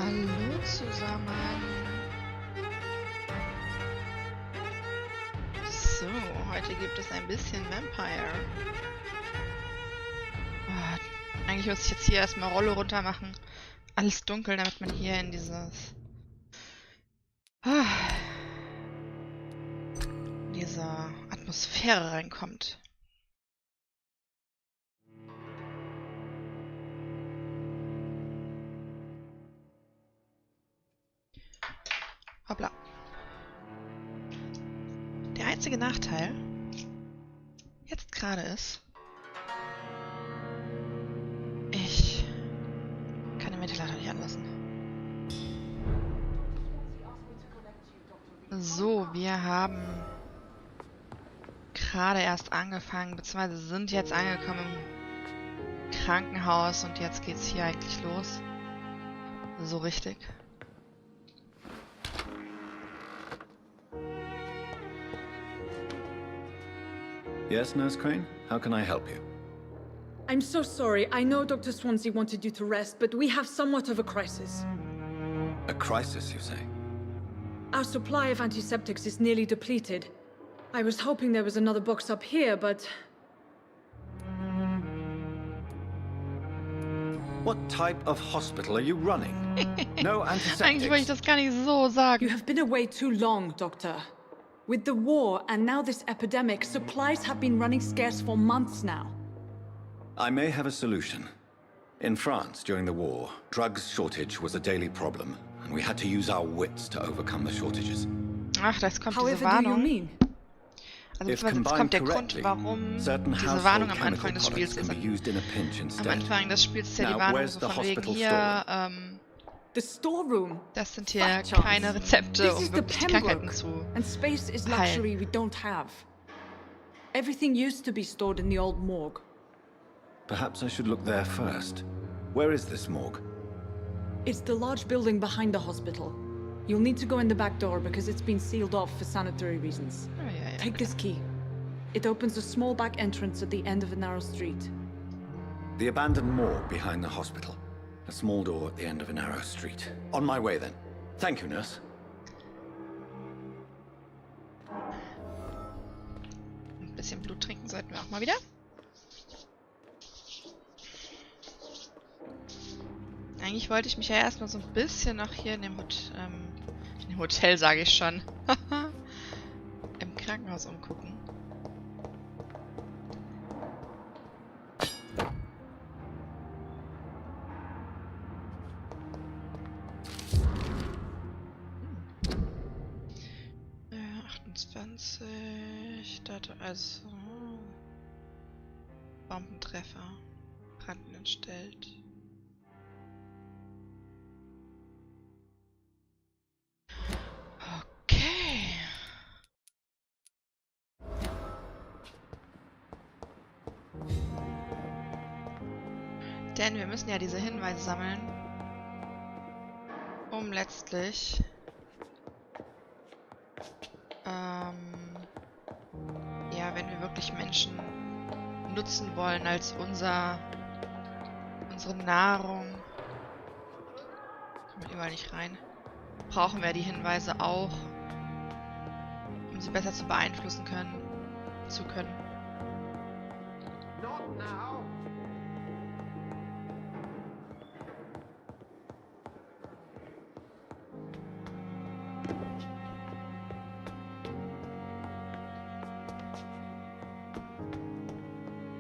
Hallo zusammen. So, heute gibt es ein bisschen Vampire. Oh, eigentlich muss ich jetzt hier erstmal Rolle runter machen. Alles dunkel, damit man hier in diese Atmosphäre reinkommt. Hoppla. Der einzige Nachteil jetzt gerade ist, ich kann den Ventilator nicht anlassen. So, wir haben gerade erst angefangen, beziehungsweise sind jetzt angekommen im Krankenhaus und jetzt geht's hier eigentlich los. So richtig. Yes, Nurse Crane? How can I help you? I'm so sorry. I know Dr. Swansea wanted you to rest, but we have somewhat of a crisis. A crisis, you say? Our supply of antiseptics is nearly depleted. I was hoping there was another box up here, but... What type of hospital are you running? No Eigentlich wollte ich antiseptics? das gar nicht so sagen. You have been away too long, Doctor. With the war and now this epidemic, supplies have been running scarce for months now. I may have a solution. In France, during the war, drugs shortage was a daily problem, and we had to use our wits to overcome the shortages. Ach, das kommt diese However, do you Warnung. mean? Also If beziehungsweise jetzt kommt der Grund, correctly, warum certain diese Warnung household am Anfang chemical des Spiels products can ist. be used in a pinch Am instead. Anfang des Spiels ist ja die Now, Warnung where's so the von wegen hospital hier, The storeroom. das sind hier Fat chance. keine Rezepte, This um is the wirklich die Krankheiten Pembroke, zu and space is heilen. luxury we don't have. Everything used to be stored in the old morgue. Perhaps I should look there first. Where is this morgue? It's the large building behind the hospital. You'll need to go in the back door because it's been sealed off for sanitary reasons. Oh, ja, Take this key. It opens a small back entrance at the end of a narrow street. The abandoned morgue behind the hospital. A small door at the end of a narrow street. On my way then. Thank you, nurse. Ein bisschen Blut trinken sollten wir auch mal wieder. Eigentlich wollte ich mich ja erstmal so ein bisschen noch hier in dem Hotel, sage ich schon, im Krankenhaus umgucken. Hm. 28, Datum, also Bombentreffer, Branden entstellt. Okay. Denn wir müssen ja diese Hinweise sammeln, um letztlich ja, wenn wir wirklich Menschen nutzen wollen als unsere Nahrung, kommt man überall nicht rein, brauchen wir die Hinweise auch, um sie besser zu beeinflussen zu können. Not now.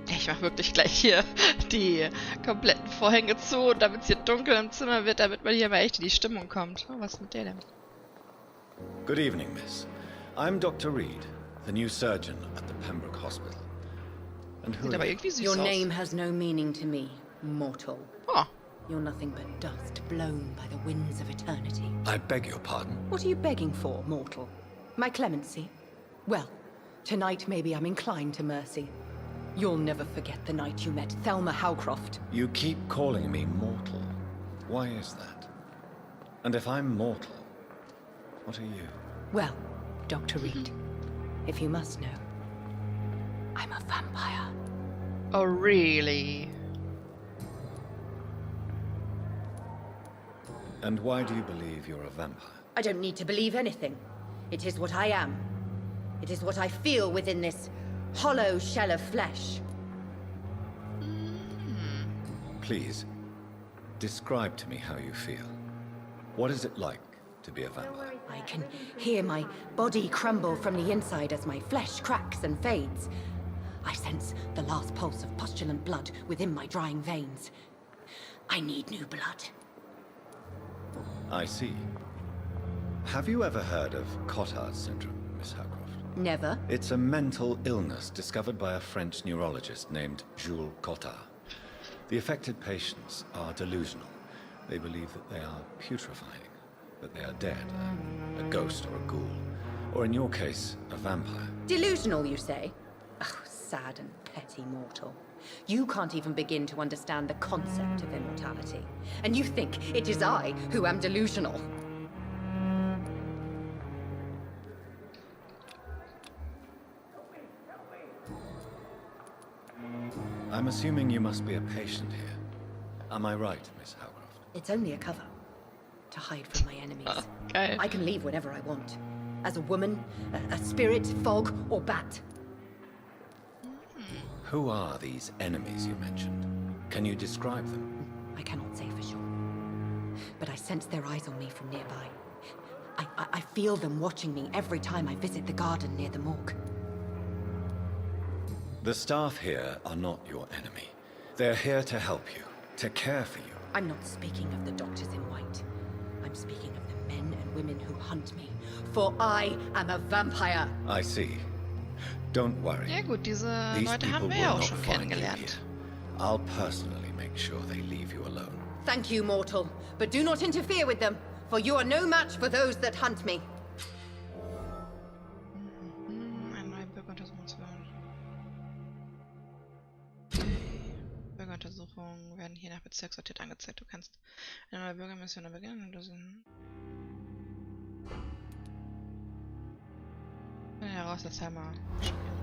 Ich mache wirklich gleich hier die kompletten Vorhänge zu, damit es hier dunkel im Zimmer wird, damit man hier mal echt in die Stimmung kommt. Oh, was ist mit der denn? Good evening, miss. I'm Dr. Reed, the new surgeon at the Pembroke Hospital. And who Sieht aber are you? irgendwie süß Your aus. name has no meaning to me, mortal. Oh, You're nothing but dust blown by the winds of eternity. I beg your pardon. What are you begging for, mortal? My clemency? Well, tonight maybe I'm inclined to mercy. You'll never forget the night you met Thelma Howcroft. You keep calling me mortal. Why is that? And if I'm mortal, what are you? Well, Dr. Reed, if you must know, I'm a vampire. And why do you believe you're a vampire? I don't need to believe anything. It is what I am. It is what I feel within this hollow shell of flesh. Please, describe to me how you feel. What is it like to be a vampire? I can hear my body crumble from the inside as my flesh cracks and fades. I sense the last pulse of postulant blood within my drying veins. I need new blood. I see. Have you ever heard of Cotard's syndrome, Miss Howcroft? Never. It's a mental illness discovered by a French neurologist named Jules Cotard. The affected patients are delusional. They believe that they are putrefying, that they are dead, a ghost or a ghoul, or in your case, a vampire. Delusional, you say? Oh, sad and petty mortal. You can't even begin to understand the concept of immortality. And you think it is I who am delusional. I'm assuming you must be a patient here. Am I right, Miss Howcroft? It's only a cover. To hide from my enemies. Geil. I can leave whenever I want. As a woman, a spirit, fog, or bat. Who are these enemies you mentioned? Can you describe them? I cannot say for sure. But I sense their eyes on me from nearby. I feel them watching me every time I visit the garden near the morgue. The staff here are not your enemy. They're here to help you, to care for you. I'm not speaking of the doctors in white. I'm speaking of the men and women who hunt me. For I am a vampire. I see. Don't worry. Ja gut, diese These Leute people haben wir will ja auch not schon find you kennengelernt. here. I'll personally make sure they leave you alone. Thank you, mortal. But do not interfere with them, for you are no match for those that hunt me. Eine neue Bürgeruntersuchung zu hören. Bürgeruntersuchungen werden hier nach Bezirk sortiert angezeigt. Du kannst eine neue Bürgermission beginnen. Heraus, dass Hammer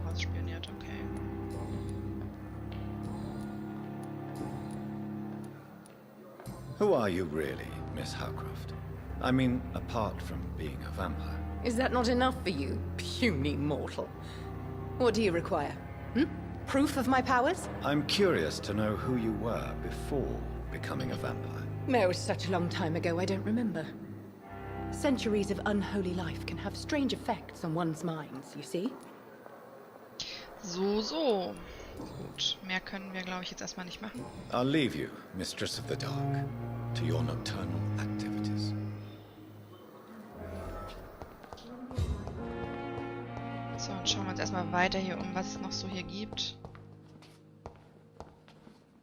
rausspioniert, okay. Who are you really, Miss Howcroft? I mean, apart from being a vampire. Is that not enough for you, puny mortal? What do you require? Proof of my powers? I'm curious to know who you were before becoming a vampire. It was such a long time ago, I don't remember. Centuries of unholy life can have strange effects on one's minds, you see? So. Gut, mehr können wir, glaube ich, jetzt erstmal nicht machen. I'll leave you, Mistress of the Dark, to your nocturnal activities. So, und schauen wir uns erstmal weiter hier um, was es noch so hier gibt.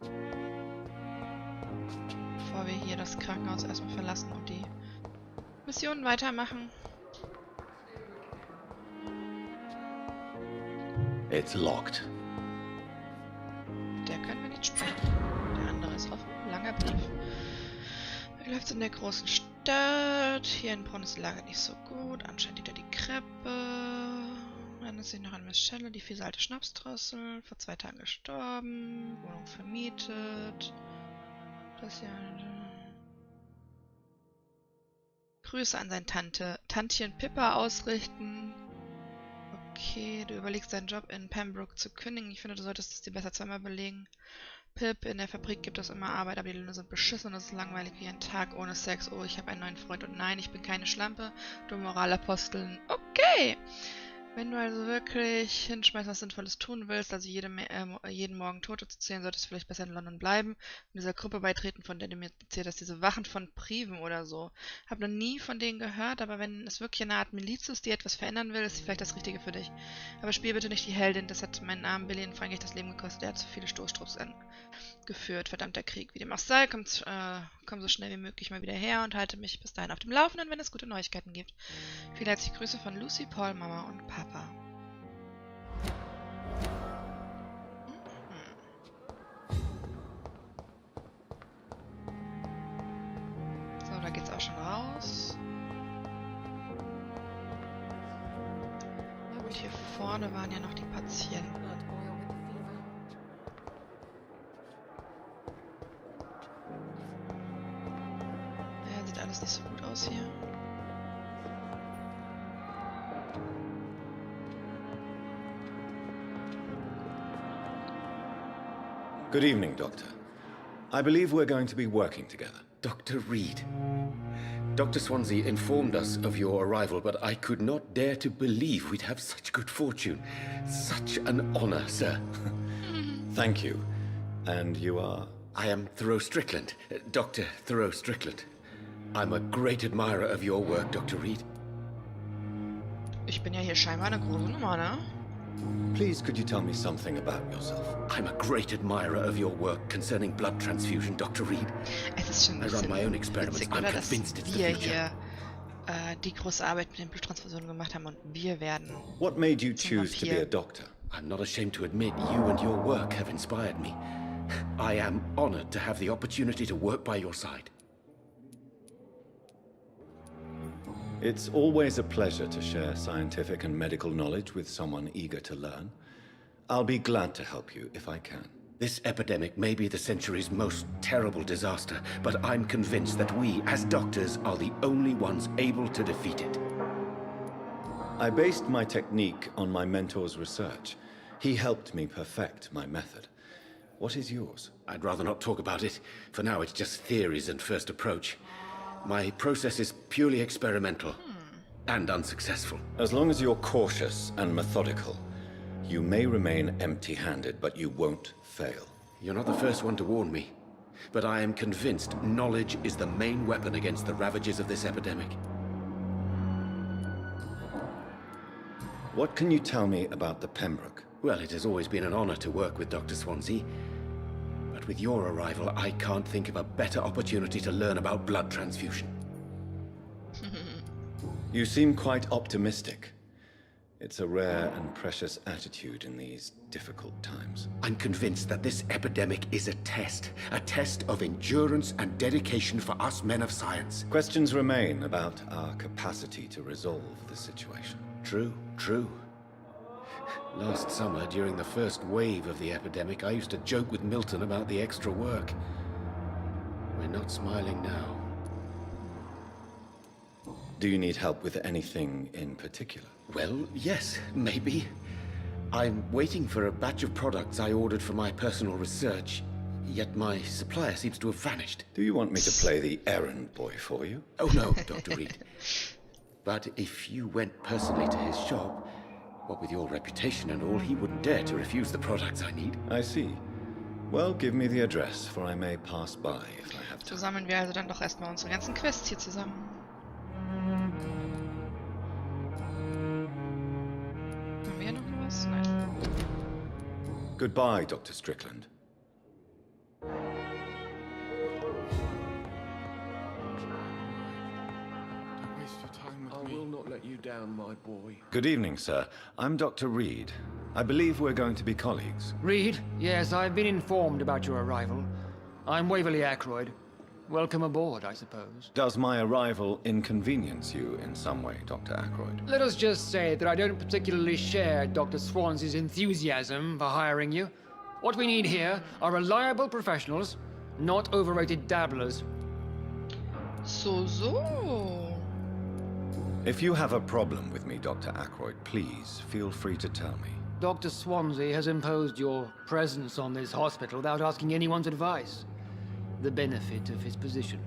Bevor wir hier das Krankenhaus erstmal verlassen und die Missionen weitermachen. It's locked. Der können wir nicht sprechen. Der andere ist offen. Langer Brief. Wie läuft's in der großen Stadt? Hier in Bonn ist die Lage nicht so gut. Anscheinend wieder die Krippe. Dann ist sich noch an Miss Schelle, die fiese alte Schnapsdrossel. Vor 2 Tagen gestorben. Wohnung vermietet. Das hier. Grüße an seine Tantchen Pippa ausrichten. Okay, du überlegst deinen Job in Pembroke zu kündigen. Ich finde, du solltest es dir besser zweimal überlegen. Pip, in der Fabrik gibt es immer Arbeit, aber die Löhne sind beschissen und es ist langweilig wie ein Tag ohne Sex. Oh, ich habe einen neuen Freund und nein, ich bin keine Schlampe. Du Moralaposteln. Okay! Wenn du also wirklich hinschmeißen, was Sinnvolles tun willst, also jeden Morgen Tote zu zählen, solltest du vielleicht besser in London bleiben und dieser Gruppe beitreten, von der du mir erzählt hast, diese Wachen von Priven oder so. Hab noch nie von denen gehört, aber wenn es wirklich eine Art Miliz ist, die etwas verändern will, ist vielleicht das Richtige für dich. Aber spiel bitte nicht die Heldin, das hat meinen armen Billy in Frankreich das Leben gekostet, er hat zu viele Stoßtrupps angeführt. Verdammter Krieg, wie dem auch sei, komm so schnell wie möglich mal wieder her und halte mich bis dahin auf dem Laufenden, wenn es gute Neuigkeiten gibt. Viele herzliche Grüße von Lucy, Paul, Mama und Papa. So, da geht's auch schon raus. Und hier vorne waren ja noch die Patienten. Sieht alles nicht so gut aus hier. Good evening, Doctor. I believe we're going to be working together. Dr. Reed. Dr. Swansea informed us of your arrival, but I could not dare to believe we'd have such good fortune. Such an honor, sir. Thank you. And you are? I am Thoreau Strickland, Dr. Thoreau Strickland. I'm a great admirer of your work, Dr. Reed. Ich bin ja hier scheinbar eine große Nummer, ne? Please, could you tell me something about yourself? I'm a great admirer of your work concerning blood transfusion, Dr. Reed. Es ist schon ein I run my own bisschen experiments. witzig, I'm oder? Dass convinced it's the wir future. hier die große Arbeit mit den Bluttransfusionen gemacht haben und wir werden. What made you zum choose to be Vampir. a doctor? I'm not ashamed to admit you and your work have inspired me. I am honored to have the opportunity to work by your side. It's always a pleasure to share scientific and medical knowledge with someone eager to learn. I'll be glad to help you if I can. This epidemic may be the century's most terrible disaster, but I'm convinced that we, as doctors, are the only ones able to defeat it. I based my technique on my mentor's research. He helped me perfect my method. What is yours? I'd rather not talk about it. For now, it's just theories and first approach. My process is purely experimental and unsuccessful. As long as you're cautious and methodical, you may remain empty-handed, but you won't fail. You're not the first one to warn me, but I am convinced knowledge is the main weapon against the ravages of this epidemic. What can you tell me about the Pembroke? Well, it has always been an honor to work with Dr. Swansea. But with your arrival, I can't think of a better opportunity to learn about blood transfusion. You seem quite optimistic. It's a rare and precious attitude in these difficult times. I'm convinced that this epidemic is a test of endurance and dedication for us men of science. Questions remain about our capacity to resolve the situation. True, true. Last summer, during the first wave of the epidemic, I used to joke with Milton about the extra work. We're not smiling now. Do you need help with anything in particular? Well, yes, maybe. I'm waiting for a batch of products I ordered for my personal research, yet my supplier seems to have vanished. Do you want me to play the errand boy for you? Oh no, Dr. Reed. But if you went personally to his shop, what with your reputation and all, he wouldn't dare to refuse the products I need. I see. Well, give me the address, for I may pass by if I have So time. sammeln wir also dann doch erstmal unsere ganzen Quests hier zusammen. Haben wir hier noch was? Nein. Goodbye, Dr. Strickland. I will not let you down, my boy. Good evening, sir. I'm Dr. Reed. I believe we're going to be colleagues. Reed? Yes, I've been informed about your arrival. I'm Waverly Ackroyd. Welcome aboard, I suppose. Does my arrival inconvenience you in some way, Dr. Ackroyd? Let us just say that I don't particularly share Dr. Swansea's enthusiasm for hiring you. What we need here are reliable professionals, not overrated dabblers. So. If you have a problem with me, Dr. Ackroyd, please feel free to tell me. Dr. Swansea has imposed your presence on this hospital without asking anyone's advice. The benefit of his position.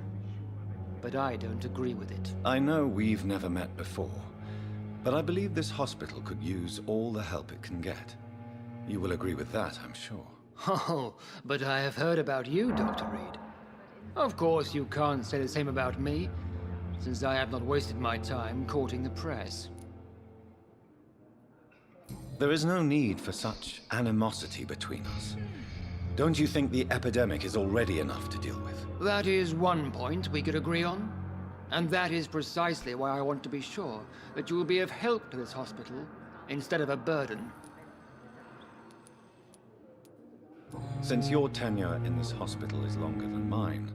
But I don't agree with it. I know we've never met before, but I believe this hospital could use all the help it can get. You will agree with that, I'm sure. Oh, but I have heard about you, Dr. Reed. Of course, you can't say the same about me, since I have not wasted my time courting the press. There is no need for such animosity between us. Don't you think the epidemic is already enough to deal with? That is one point we could agree on. And that is precisely why I want to be sure that you will be of help to this hospital instead of a burden. Since your tenure in this hospital is longer than mine,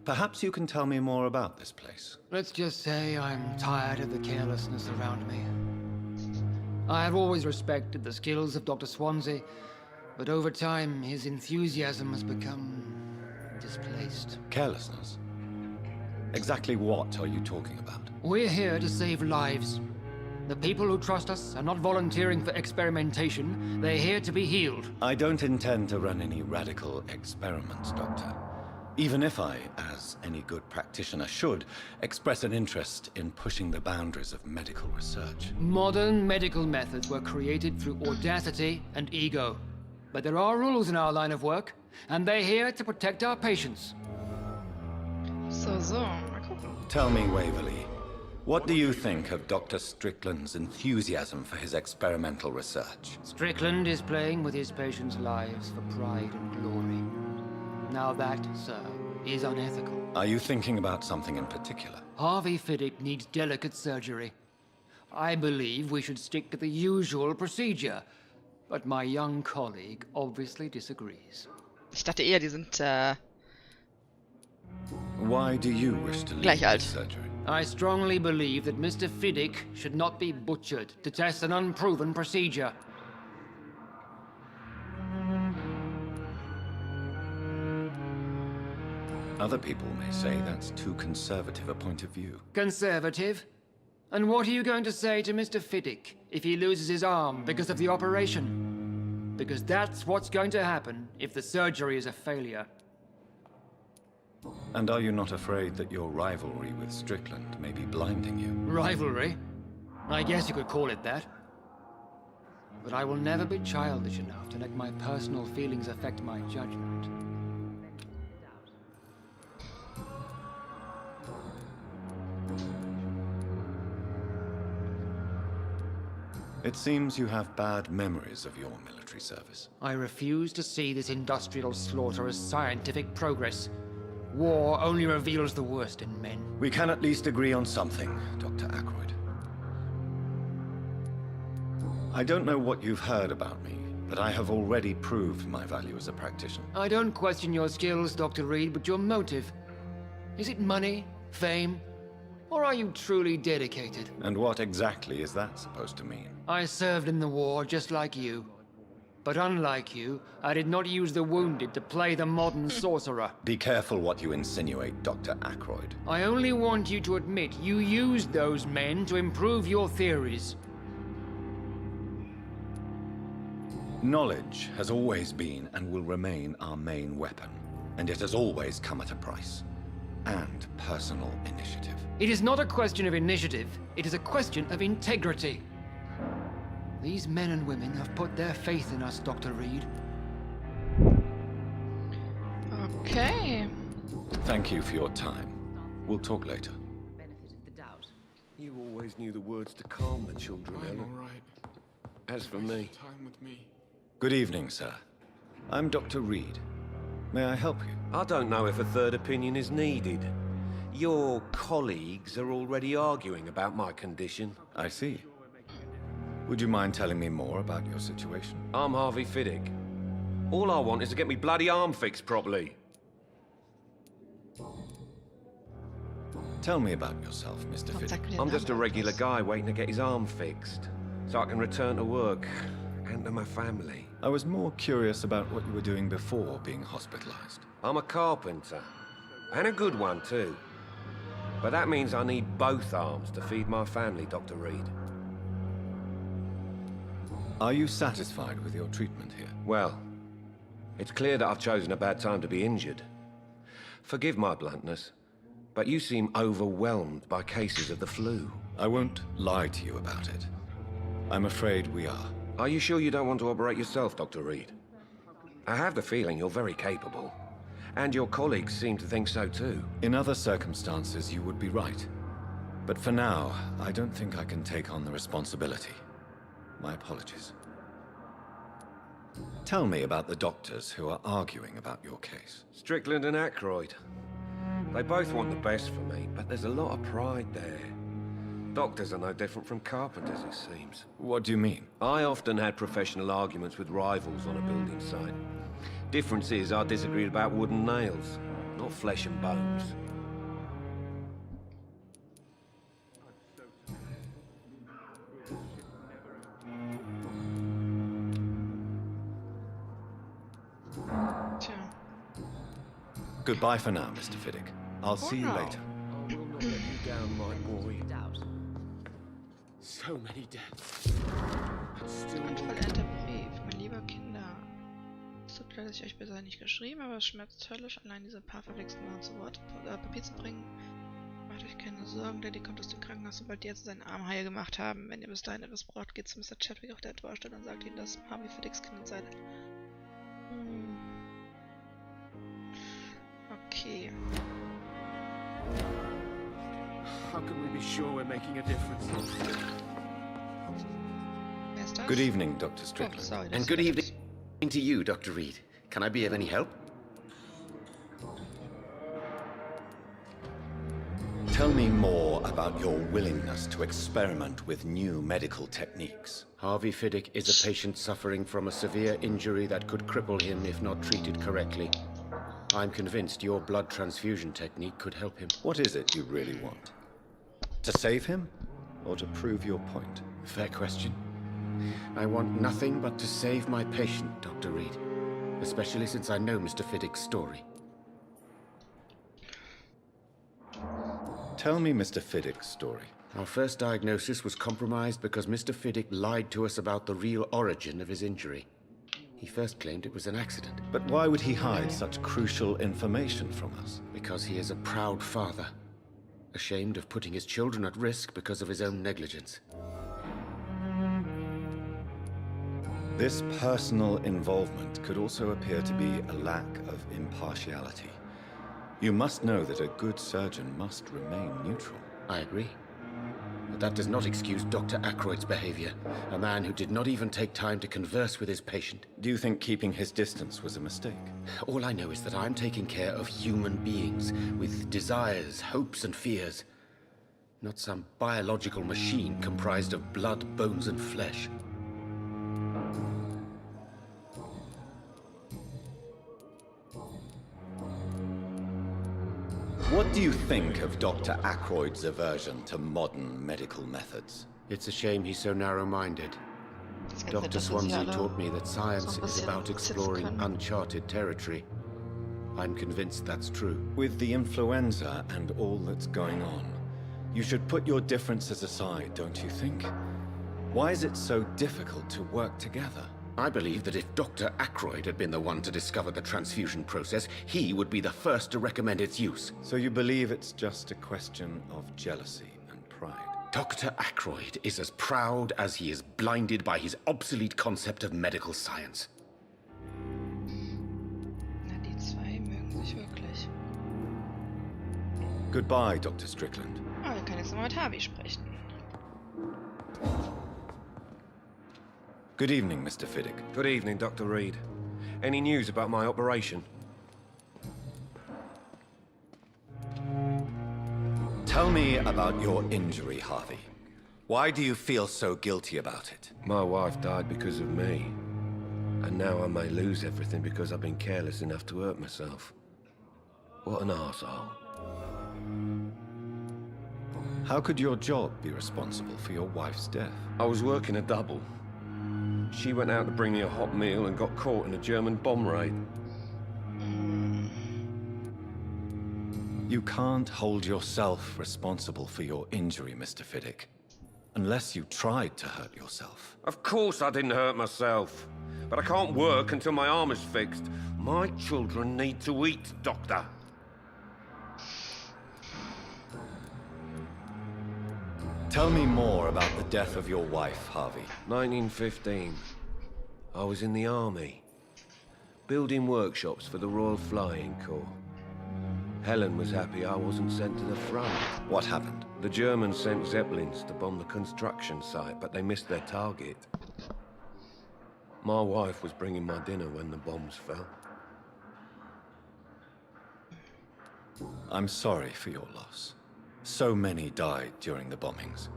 perhaps you can tell me more about this place. Let's just say I'm tired of the carelessness around me. I have always respected the skills of Dr. Swansea, but over time his enthusiasm has become displaced. Carelessness? Exactly what are you talking about? We're here to save lives. The people who trust us are not volunteering for experimentation. They're here to be healed. I don't intend to run any radical experiments, Doctor. Even if I, as any good practitioner should, express an interest in pushing the boundaries of medical research. Modern medical methods were created through audacity and ego. But there are rules in our line of work, and they're here to protect our patients. So, mal gucken. Tell me, Waverly, what do you think of Dr. Strickland's enthusiasm for his experimental research? Strickland is playing with his patients' lives for pride and glory. Now that, sir, is unethical. Are you thinking about something in particular? Harvey Fiddick needs delicate surgery. I believe we should stick to the usual procedure, but my young colleague obviously disagrees. Ich dachte eher, die sind Why do you wish to leave Gleich alt. this surgery? I strongly believe that Mr. Fiddick should not be butchered to test an unproven procedure. Other people may say that's too conservative a point of view. Conservative? And what are you going to say to Mr. Fiddick if he loses his arm because of the operation? Because that's what's going to happen if the surgery is a failure. And are you not afraid that your rivalry with Strickland may be blinding you? Rivalry? I guess you could call it that. But I will never be childish enough to let my personal feelings affect my judgment. It seems you have bad memories of your military service. I refuse to see this industrial slaughter as scientific progress. War only reveals the worst in men. We can at least agree on something, Dr. Ackroyd. I don't know what you've heard about me, but I have already proved my value as a practitioner. I don't question your skills, Dr. Reed, but your motive. Is it money, fame, or are you truly dedicated? And what exactly is that supposed to mean? I served in the war just like you. But unlike you, I did not use the wounded to play the modern sorcerer. Be careful what you insinuate, Dr. Ackroyd. I only want you to admit you used those men to improve your theories. Knowledge has always been and will remain our main weapon, and it has always come at a price. And personal initiative. It is not a question of initiative, it is a question of integrity. These men and women have put their faith in us, Dr. Reed. Okay. Thank you for your time. We'll talk later. Benefit of the doubt. You always knew the words to calm the children, I'm Ellen. all right. As for me, Time with me. Good evening, sir. I'm Dr. Reed. May I help you? I don't know if a third opinion is needed. Your colleagues are already arguing about my condition. I see. Would you mind telling me more about your situation? I'm Harvey Fiddick. All I want is to get me bloody arm fixed properly. Tell me about yourself, Mr. Warum Fiddick. sagt mir den I'm just a Namen regular etwas? guy waiting to get his arm fixed, so I can return to work and to my family. I was more curious about what you were doing before being hospitalized. I'm a carpenter, and a good one too. But that means I need both arms to feed my family, Dr. Reed. Are you satisfied with your treatment here? Well, it's clear that I've chosen a bad time to be injured. Forgive my bluntness, but you seem overwhelmed by cases of the flu. I won't lie to you about it. I'm afraid we are. Are you sure you don't want to operate yourself, Dr. Reed? I have the feeling you're very capable. And your colleagues seem to think so too. In other circumstances, you would be right. But for now, I don't think I can take on the responsibility. My apologies. Tell me about the doctors who are arguing about your case. Strickland and Ackroyd. They both want the best for me, but there's a lot of pride there. Doctors are no different from carpenters, it seems. What do you mean? I often had professional arguments with rivals on a building site. Difference is I disagreed about wooden nails, not flesh and bones. Tja. Goodbye for now, Mr. Fiddick. I'll see you Wow. later. let you down, my boy. So many deaths. But still Unvollendter Brief, mein lieber Kinder. Es tut leid, dass ich euch bisher nicht geschrieben, aber es schmerzt höllisch, allein diese paar verflixten Worte zu Papier zu bringen. Macht euch keine Sorgen, Daddy kommt aus dem Krankenhaus, sobald die Ärzte seinen Arm heil gemacht haben. Wenn ihr bis dahin etwas braucht, geht zu Mr. Chadwick auf der Torstelle und sagt ihnen, dass Harvey Fiddicks Kind seid. Okay. how can we be sure we're making a difference? Wer ist das? Good evening, Dr. Oh, Strickland. sorry, das And ist good ja evening to you, Dr. Reed. Can I be of any help? Tell me more about your willingness to experiment with new medical techniques. Harvey Fiddick is a patient suffering from a severe injury that could cripple him if not treated correctly. I'm convinced your blood transfusion technique could help him. What is it you really want? To save him, or to prove your point? Fair question. I want nothing but to save my patient, Dr. Reed. Especially since I know Mr. Fiddick's story. Tell me Mr. Fiddick's story. Our first diagnosis was compromised because Mr. Fiddick lied to us about the real origin of his injury. He first claimed it was an accident. But why would he hide such crucial information from us? Because he is a proud father, ashamed of putting his children at risk because of his own negligence. This personal involvement could also appear to be a lack of impartiality. You must know that a good surgeon must remain neutral. I agree. But that does not excuse Dr. Ackroyd's behavior, a man who did not even take time to converse with his patient. Do you think keeping his distance was a mistake? All I know is that I'm taking care of human beings with desires, hopes, and fears. Not some biological machine comprised of blood, bones, and flesh. What do you think of Dr. Ackroyd's aversion to modern medical methods? It's a shame he's so narrow-minded. das Ganze, Dr. dass sie Swansea alle taught me that science so ein is bisschen about sitzen exploring können. uncharted territory. I'm convinced that's true. With the influenza and all that's going on, you should put your differences aside, don't you think? Why is it so difficult to work together? I believe that if Dr. Ackroyd had been the one to discover the transfusion process, he would be the first to recommend its use. So you believe it's just a question of jealousy and pride? Dr. Ackroyd is as proud as he is blinded by his obsolete concept of medical science. Na, die zwei mögen sich wirklich. Goodbye, Dr. Strickland. Ah, wir können jetzt nochmal mit Harvey sprechen. Good evening, Mr. Fiddick. Good evening, Dr. Reed. Any news about my operation? Tell me about your injury, Harvey. Why do you feel so guilty about it? My wife died because of me. And now I may lose everything because I've been careless enough to hurt myself. What an arsehole. How could your job be responsible for your wife's death? I was working a double. She went out to bring me a hot meal and got caught in a German bomb raid. You can't hold yourself responsible for your injury, Mr. Fiddick. Unless you tried to hurt yourself. Of course I didn't hurt myself. But I can't work until my arm is fixed. My children need to eat, Doctor. Tell me more about the death of your wife, Harvey. 1915. I was in the army, building workshops for the Royal Flying Corps. Helen was happy I wasn't sent to the front. What happened? The Germans sent Zeppelins to bomb the construction site, but they missed their target. My wife was bringing my dinner when the bombs fell. I'm sorry for your loss. So many died during the bombings.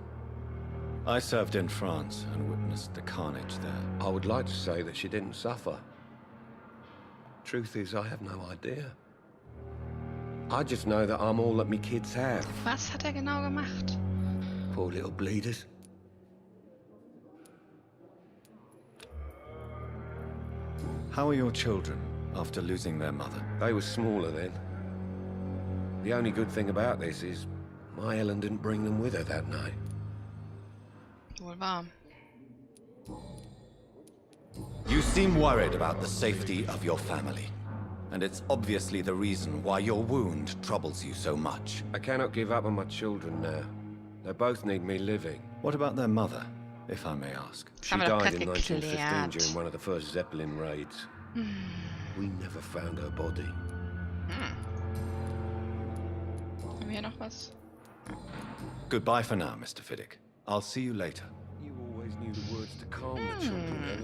I served in France and witnessed the carnage there. I would like to say that she didn't suffer. Truth is, I have no idea. I just know that I'm all that me kids have. Was hat genau gemacht? Poor little bleeders. How are your children after losing their mother? They were smaller then. The only good thing about this is My Helen didn't bring them with her that night. Wohl wahr. You seem worried about the safety of your family. And it's obviously the reason why your wound troubles you so much. I cannot give up on my children now. They both need me living. What about their mother, if I may ask? She haben wir doch died grad in 1915 geklärt. during one of the first Zeppelin raids. We never found her body. Haben wir hier noch was? Goodbye for now, Mr. Fiddick. I'll see you later. You always knew the words to calm the children, Helen.